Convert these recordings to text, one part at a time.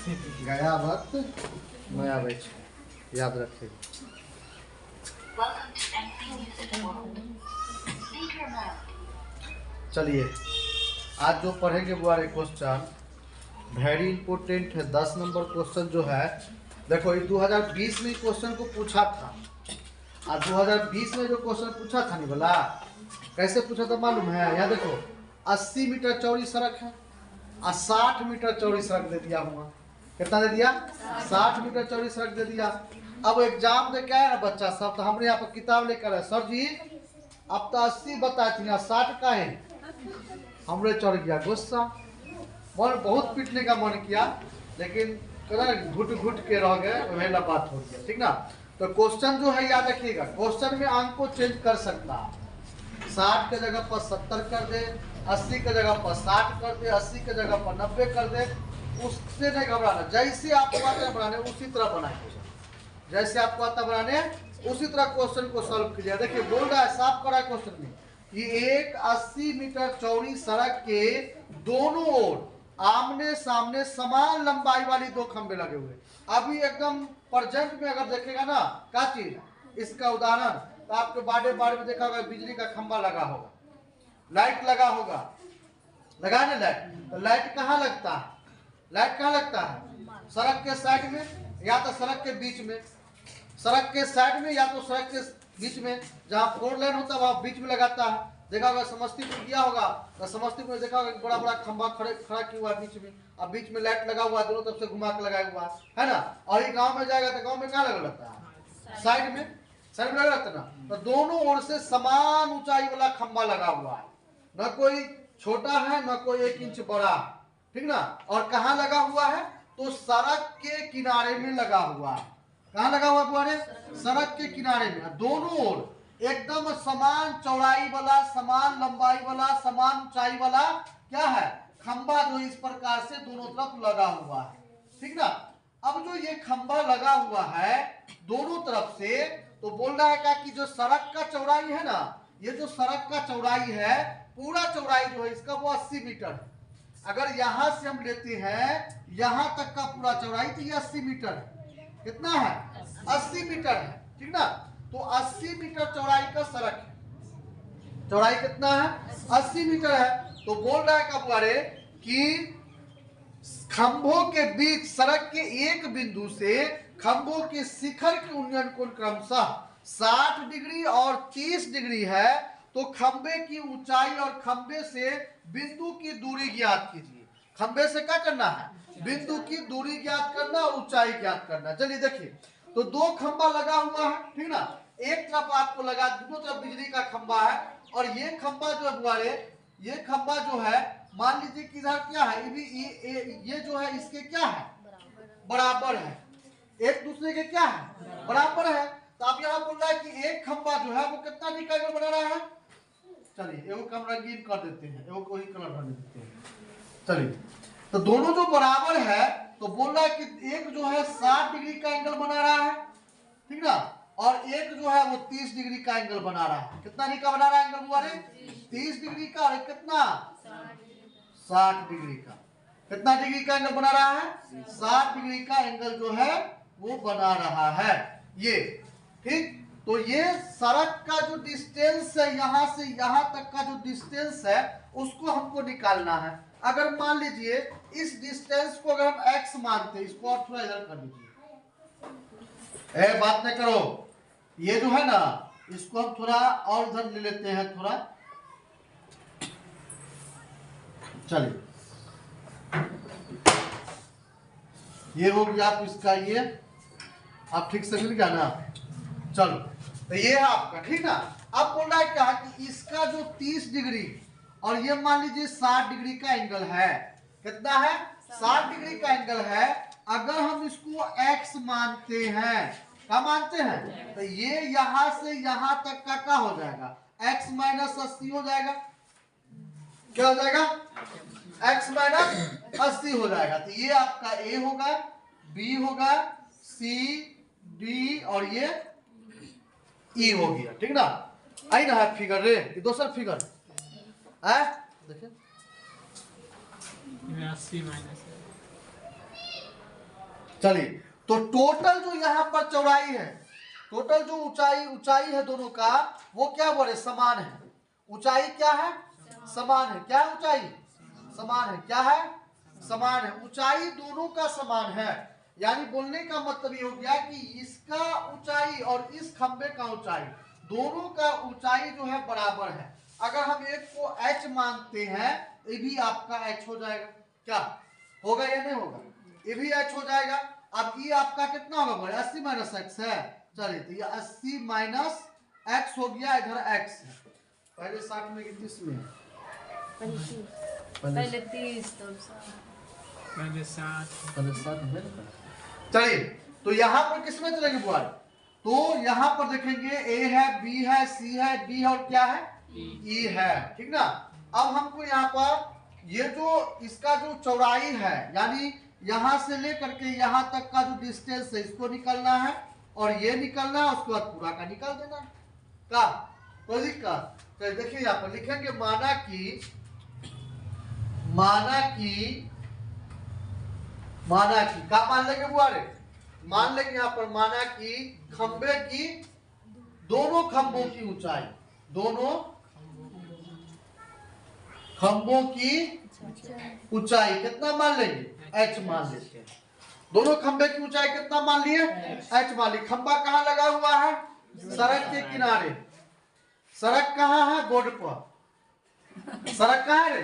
गया वक्त नया बैच याद रखेगा। चलिए आज जो पढ़ेंगे वो वाले क्वेश्चन वेरी इंपॉर्टेंट है। 10 नंबर क्वेश्चन जो है, देखो ये 2020 में क्वेश्चन को पूछा था। और 2020 में जो क्वेश्चन पूछा था नहीं बोला, कैसे पूछा था मालूम है? यहाँ देखो 80 मीटर चौड़ी सड़क है और 60 मीटर चौड़ी सड़क दे दिया हुआ। कितना दे दिया? 60 मीटर चौड़ी सड़क दे दिया। अब एग्जाम दे के आया ना बच्चा सब, तो हमने यहाँ पर किताब लेकर है, सर जी अब तो 80 बताती ना 60 का है। हमरे चढ़ गया गुस्सा, मन बहुत पीटने का मन किया, लेकिन घुट घुट के रह गए, वही बात हो गया। ठीक ना? तो क्वेश्चन जो है याद रखिएगा, क्वेश्चन में अंक को चेंज कर सकता है। 60 के जगह पर 70 कर दे, 80 के जगह पर 60 कर दे, 80 के जगह पर 90 कर दे, उससे नहीं घबराना। जैसे आपको आता है बनाने उसी तरह बनाइएगा, जैसे आपको आता बनाने उसी तरह क्वेश्चन को सॉल्व कीजिए। देखिए बोल रहा है, साफ कर रहा है क्वेश्चन में कि एक 80 मीटर चौड़ी सड़क के दोनों ओर आमने सामने समान लंबाई वाली दो खंबे लगे हुए। अभी एकदम प्रेजेंट में अगर देखेगा ना क्या चीज, इसका उदाहरण तो आपके बाड़े बाड़े में देखा होगा बिजली का खंबा लगा होगा, लाइट लगा होगा, लगा ना लाइट। तो लाइट कहाँ लगता है? लाइट कहाँ लगता है? सड़क के साइड में, या तो सड़क के बीच में, सड़क के साइड में या तो सड़क के बीच में। जहाँ 4 लेन होता है वहाँ बीच में लगाता है। देखा होगा समस्तीपुर गया होगा तो समस्तीपुर में देखा होगा बड़ा बड़ा खंबा खड़ा किया हुआ बीच में, और बीच में लाइट लगा हुआ, दोनों तरफ से घुमा के लगाया हुआ है ना। और ये गांव में जाएगा तो गांव में कहाँ लगा लगता है? साइड में, साइड में लगा रहता है ना। तो दोनों ओर से समान ऊंचाई वाला खंबा लगा हुआ है, न कोई छोटा है न कोई 1 इंच बड़ा, ठीक ना। और कहाँ लगा हुआ है? तो सड़क के किनारे में लगा हुआ है। कहाँ लगा हुआ तुम्हारे? सड़क के किनारे में। दोनों ओर एकदम समान चौड़ाई वाला, समान लंबाई वाला, समान ऊंचाई वाला क्या है? खंबा जो इस प्रकार से दोनों तरफ लगा हुआ है, ठीक ना। अब जो ये खंबा लगा हुआ है दोनों तरफ से, तो बोल रहा है क्या कि जो सड़क का चौड़ाई है ना, ये जो सड़क का चौड़ाई है, पूरा चौड़ाई जो है इसका वो 80 मीटर है। अगर यहां से हम लेते हैं यहां तक का पूरा चौड़ाई, तो ये 80 मीटर है। कितना है? 80 मीटर है, ठीक ना। तो 80 मीटर चौड़ाई का सड़क है। चौड़ाई कितना है? 80 मीटर है। तो बोल रहा है कबुआरे कि खंभों के बीच सड़क के एक बिंदु से खंभों के शिखर के उन्नयन कोण क्रमशः 60 डिग्री और 30 डिग्री है। तो खंभे की ऊंचाई और खंभे से बिंदु की दूरी ज्ञात कीजिए। खंभे से क्या करना है? बिंदु की दूरी ज्ञात करना और ऊंचाई ज्ञात करना। चलिए देखिए, तो 2 खंभा लगा हुआ है, ठीक ना। एक तरफ आपको लगा, दोनों तरफ बिजली का खंभा है, और ये खंभा जो है, ये खंभा जो है मान लीजिए कि इधर क्या है, ये जो है इसके क्या है? बराबर है, एक दूसरे के क्या है? बराबर है। तो आप यहाँ बोल रहा है कि एक खंभा जो है वो कितना डिग्री बना रहा है? चलिए एगो कम रंगीन कर देते हैं, एगो कोई कलर बना देते हैं। चलिए, तो दोनों जो बराबर है, तो बोल रहा है कि एक जो है 60 डिग्री का एंगल बना रहा है, ठीक ना, और एक जो है वो 30 डिग्री का एंगल बना रहा है। कितना डिग्री का बना रहा है एंगल हमारे? 30 डिग्री का। और कितना? 60 डिग्री का। कितना डिग्री का एंगल बना रहा है? 60 डिग्री का एंगल जो है वो बना रहा है ये, ठीक। तो ये सड़क का जो डिस्टेंस है, यहां से यहां तक का जो डिस्टेंस है उसको हमको निकालना है। अगर मान लीजिए इस डिस्टेंस को अगर हम x मानते हैं, इसको और थोड़ा इधर कर दीजिए, बात नहीं करो। ये जो है ना, इसको हम थोड़ा और इधर ले लेते हैं थोड़ा। चलिए ये हो गया आप इसका, ये आप ठीक से मिल गया ना। चलो तो ये है आपका, ठीक ना। अब बोल रहा है क्या कि इसका जो 30 डिग्री और ये मान लीजिए 60 डिग्री का एंगल है। कितना है? 60 डिग्री का एंगल है। अगर हम इसको x मानते हैं, क्या मानते हैं? तो ये यहां से यहां तक का क्या हो जाएगा? x माइनस 80 हो जाएगा। क्या हो जाएगा? x माइनस 80 हो जाएगा। तो ये आपका a होगा, b होगा, c, d और ये e हो गया, ठीक ना। आई ना है फिगर रे, ये दूसरा फिगर है, देखिए 80 माइनस चलिए, तो टोटल जो यहाँ पर चौड़ाई है, टोटल जो ऊंचाई है दोनों का, वो क्या बोले, समान है। ऊंचाई क्या है, समान है। क्या ऊंचाई समान है, क्या है, समान है। ऊंचाई दोनों का समान है, यानी बोलने का मतलब ये हो गया कि इसका ऊंचाई और इस खंबे का ऊंचाई, दोनों का ऊंचाई जो है बराबर है। अगर हम एक को h मानते हैं, ये भी आपका h हो जाएगा। क्या होगा या नहीं होगा, ये भी h हो जाएगा। अब ये आपका कितना होगा बोले, 80 माइनस एक्स है। चलिए, तो ये 80 माइनस एक्स हो गया, इधर x है। पहले 60 में 30 में पहले 30 तब 60। चलिए, तो यहाँ पर किसमें चलेंगे बुआ, तो यहाँ पर देखेंगे ए है, बी है, सी है, डी है और क्या है, ई है। ठीक ना। अब हमको यहाँ पर ये जो इसका जो चौड़ाई है, यानी यहाँ से लेकर के यहाँ तक का जो डिस्टेंस है, इसको निकलना है और ये निकलना है, उसके बाद पूरा का निकाल देना है। का कोई दिक्कत, तो देखिए यहाँ पर लिखेंगे माना कि का मान लेंगे बुआरे, मान लेंगे यहाँ पर माना कि खंबे की, दोनों खंभों की ऊंचाई, दोनों खंभों की ऊंचाई कितना मान लेंगे, h मान लेते हैं। दोनों खंबे की ऊंचाई कितना मान लिए, h मान लिए। खंबा कहाँ लगा हुआ है, सड़क के किनारे। सड़क कहाँ है, बोर्ड पर। सड़क कहाँ है रे,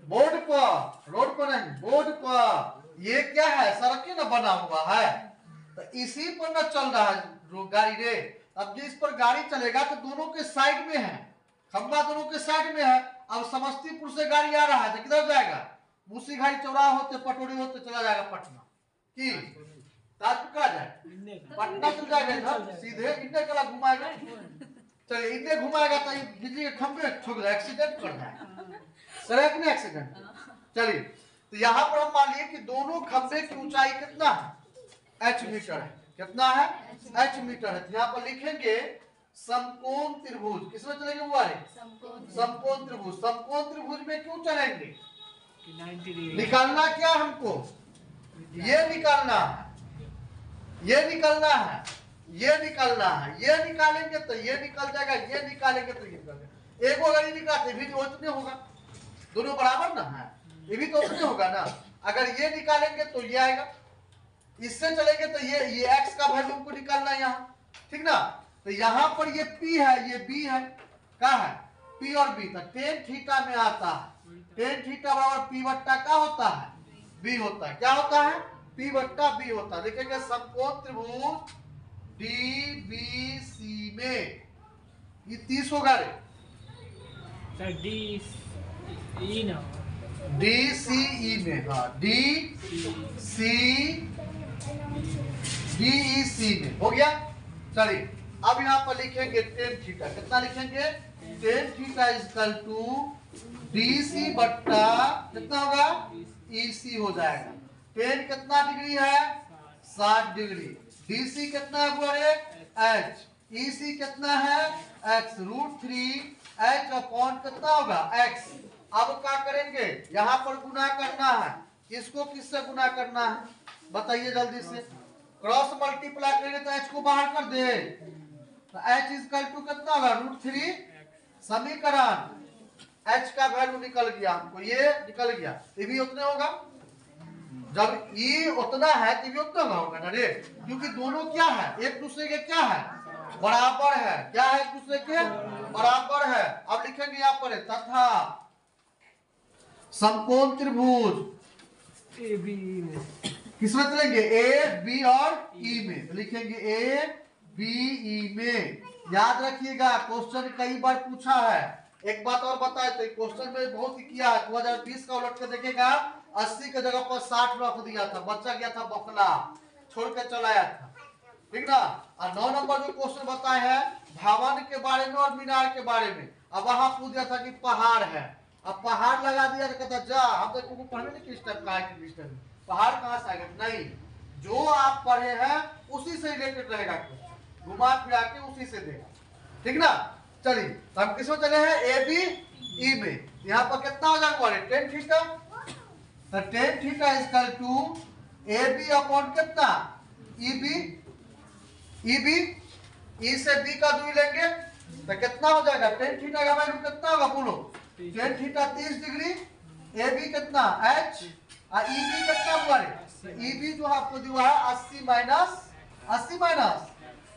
बोर्ड पर, रोड पर नहीं, बोर्ड पर। ये क्या है, सड़क ना बना हुआ है, तो इसी पर ना चल रहा है गाड़ी रे। अब जिस पर गाड़ी चलेगा तो दोनों के साइड में है, खंबा दोनों के साइड में है। अब समस्तीपुर से गाड़ी आ रहा है तो किधर जाएगा, मूसी घाटी चौराहा होते, पटोरी होते चला जाएगा पटना, की ताजपुर जाएगा, पटना चल जाएगा, इधर सीधे इन्ने कला घुमाएगा। चलिए, इन्ने घुमाएगा तो बिजली के खंभे ठोक जाए, एक्सीडेंट कर जाएगा, सड़क में एक्सीडेंट। चलिए, तो यहाँ पर हम मान लिए कि दोनों खंभे की ऊंचाई कितना है, h मीटर है। कितना है, h मीटर है। यहाँ पर लिखेंगे समकोण त्रिभुज। किसमें चलेंगे वो है, समकोण त्रिभुज। समकोण त्रिभुज में क्यों चलेंगे, निकालना क्या हमको, ये निकालना है, ये निकालना है, ये निकालना है। ये निकालेंगे तो ये निकल जाएगा, ये निकालेंगे तो ये निकल जाएगा। एक अगर ये निकालते भी तो उतने होगा, दोनों बराबर ना है, ये भी तो उतने होगा ना। अगर ये निकालेंगे तो ये आएगा, इससे चलेंगे तो ये x का वैल्यू को निकालना है यहाँ। ठीक ना। तो यहाँ पर ये p है, ये b है, क्या है, p और b। तो टेन थीटा में आता है, टेन थीटा बराबर p बट्टा क्या होता है, b होता है। क्या होता है, p बट्टा b होता है। देखेंगे समकोण त्रिभुज DBC में ये 30 होगा रे, DCE में, हाँ DEC में हो गया। चलिए, अब यहाँ पर लिखेंगे टेन थीटा। कितना लिखेंगे, tan theta equal to DC बट्टा कितना होगा, EC हो जाएगा। टेन कितना डिग्री है, 60 डिग्री। DC कितना है बोले, H। EC कितना है, X। √3 H अपॉन कितना होगा, X। अब क्या करेंगे, यहाँ पर गुना करना है, इसको किससे गुना करना है बताइए जल्दी से। क्रॉस मल्टीप्लाई करेंगे तो h को बाहर कर दे, तो h इजकल टू कितना होगा, √3। समीकरण h का वैल्यू निकल गया हमको, ये निकल गया, ये भी उतने होगा। जब ये उतना है तो ये उतना होगा ना रे, क्योंकि दोनों क्या है, एक दूसरे के क्या है, बराबर है। क्या है, एक दूसरे के बराबर है। अब लिखेंगे यहाँ पर तथा समकोण त्रिभुज किसमें चलेंगे, ए बी और ई में। तो लिखेंगे ए बी ई में। याद रखिएगा, क्वेश्चन कई बार पूछा है। एक बात और बताए तो क्वेश्चन में बहुत ही किया है, 2020 का उलट के देखेगा, 80 के जगह पर 60 रख दिया था, बच्चा गया था बकला, छोड़ के चलाया था। ठीक ना। और 9 नंबर जो क्वेश्चन बताए हैं भवन के बारे में और मीनार के बारे में, अब वहां पूछ दिया था कि पहाड़ है, अब पहाड़ लगा दिया तो कहता जा, हम तो तुमको पढ़ने नहीं किस टाइप का है, किस टाइप पहाड़ कहाँ से आएगा, नहीं, जो आप पढ़े हैं उसी से रिलेटेड रहेगा क्वेश्चन, घुमा फिरा के उसी से देगा। ठीक ना। चलिए, तो हम किसमें चले हैं, ए बी ई में। यहाँ पर कितना हो जाएगा, टेन थीटा। तो tan theta equal to A B upon कितना E B, E B E से बी का दूरी लेंगे तो कितना हो जाएगा, टेन थीटा का वैल्यू कितना होगा बोलो, tan theta 30 degree, A B कितना एच और ई बी कितना हुआ है, ई बी जो आपको दिया है 80 माइनस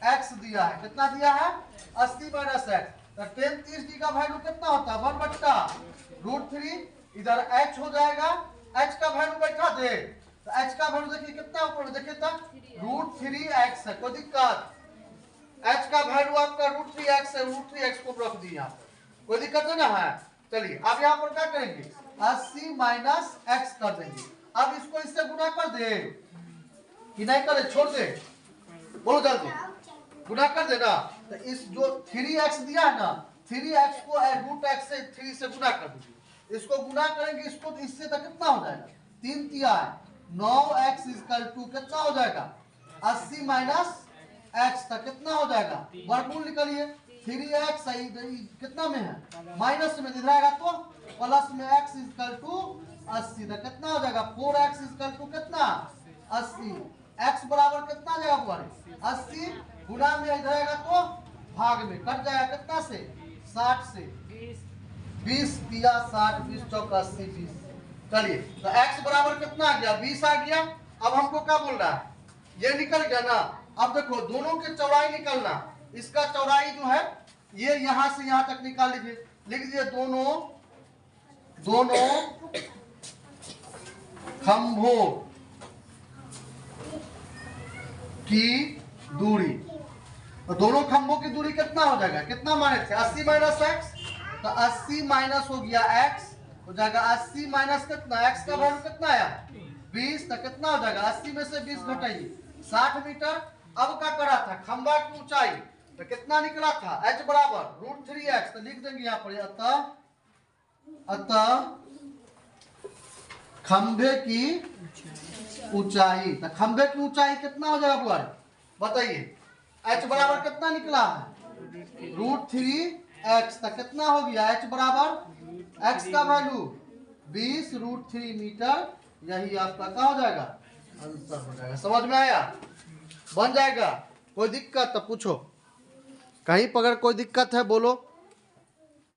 एक्स दिया है, कितना दिया है 80 माइनस एक्स, तो टेन 30 का वैल्यू कितना होता है 1/√3, इधर एच हो जाएगा, एच का वैल्यू बैठा दे तो एच का वैल्यू देखिए कितना ऊपर देखिए तो √3x है, कोई दिक्कत, एच का वैल्यू आपका √3x है, √3x को रख दिया यहाँ पर, कोई दिक्कत है ना है। चलिए अब यहाँ पर क्या करेंगे 80 माइनस एक्स कर देंगे, अब इसको इससे गुना कर दे कि नहीं करे, छोड़ दे, बोलो जल्दी, गुना कर देना, तो इस जो 3x दिया है ना 3x को √x से 3 से गुना कर दीजिए, इसको गुना करेंगे इसको तो इससे तो कितना हो जाएगा 3 तिया 9x कितना हो जाएगा 80 माइनस x तक कितना हो जाएगा, वर्गमूल निकालिए, 3x कितना में है माइनस में, इधर आएगा तो प्लस में x 80 तक कितना हो जाएगा 4x कितना 80, x बराबर कितना आ जाएगा 80, गुणा में इधर आएगा तो भाग में कट जाएगा कितना से 60 से, 20 दिया 60 20 चौका 80 20, चलिए तो x बराबर कितना आ गया 20 आ गया। अब हमको क्या बोल रहा है, ये निकल गया ना, अब देखो दोनों के चौड़ाई निकलना, इसका चौड़ाई जो है ये यहां से यहां तक निकाल लीजिए, लिख दीजिए दोनों खंभों की दूरी, तो दोनों खंभों की दूरी कितना हो जाएगा, कितना माने थे 80 माइनस एक्स, तो 80 माइनस हो गया एक्स हो जाएगा 80 माइनस कितना x का वैल्यू कितना आया 20, तो कितना हो जाएगा 80 में से 20 घटाइए 60 मीटर। अब क्या करा था खंभा की ऊंचाई तो कितना निकला था h बराबर √3x, तो लिख देंगे यहाँ पर अतः खंभे की ऊंचाई, तो खंभे की ऊंचाई कितना हो जाएगा बुआ बताइए, h बराबर कितना निकला है √3x, तो कितना हो गया h बराबर x का वैल्यू 20 √3 मीटर, यही आपका क्या हो जाएगा आंसर हो जाएगा। समझ में आया, बन जाएगा, कोई दिक्कत तो पूछो, कहीं पर अगर कोई दिक्कत है बोलो।